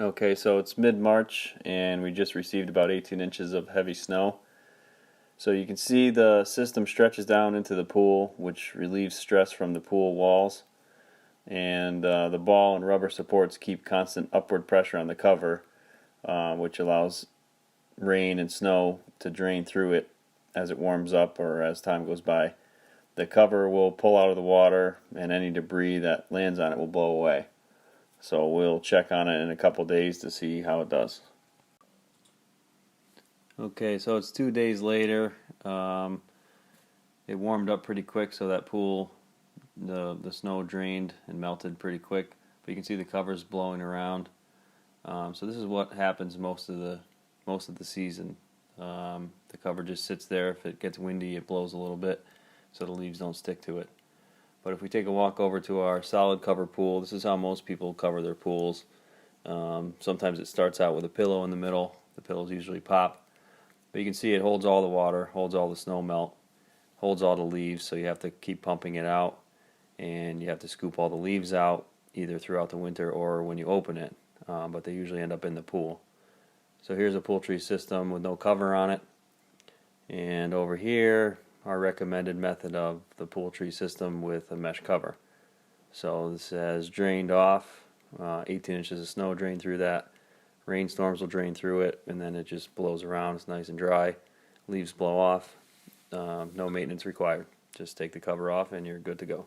Okay, so it's mid-March and we just received about 18 inches of heavy snow. So you can see the system stretches down into the pool, which relieves stress from the pool walls. And the ball and rubber supports keep constant upward pressure on the cover, which allows rain and snow to drain through it as it warms up or as time goes by. The cover will pull out of the water and any debris that lands on it will blow away. So we'll check on it in a couple days to see how it does. Okay, so it's 2 days later. It warmed up pretty quick, so that pool, the snow drained and melted pretty quick. But you can see the covers blowing around. So this is what happens most of the season. The cover just sits there. If it gets windy, it blows a little bit, so the leaves don't stick to it. But if we take a walk over to our solid cover pool, this is how most people cover their pools. Sometimes it starts out with a pillow in the middle. The pillows usually pop. But you can see it holds all the water, holds all the snow melt, holds all the leaves, so you have to keep pumping it out. And you have to scoop all the leaves out, either throughout the winter or when you open it. But they usually end up in the pool. So here's a PoolTree system with no cover on it. And over here, our recommended method of the PoolTree system with a mesh cover. So this has drained off, 18 inches of snow drained through that. Rainstorms will drain through it, and then it just blows around. It's nice and dry. Leaves blow off. No maintenance required. Just take the cover off and you're good to go.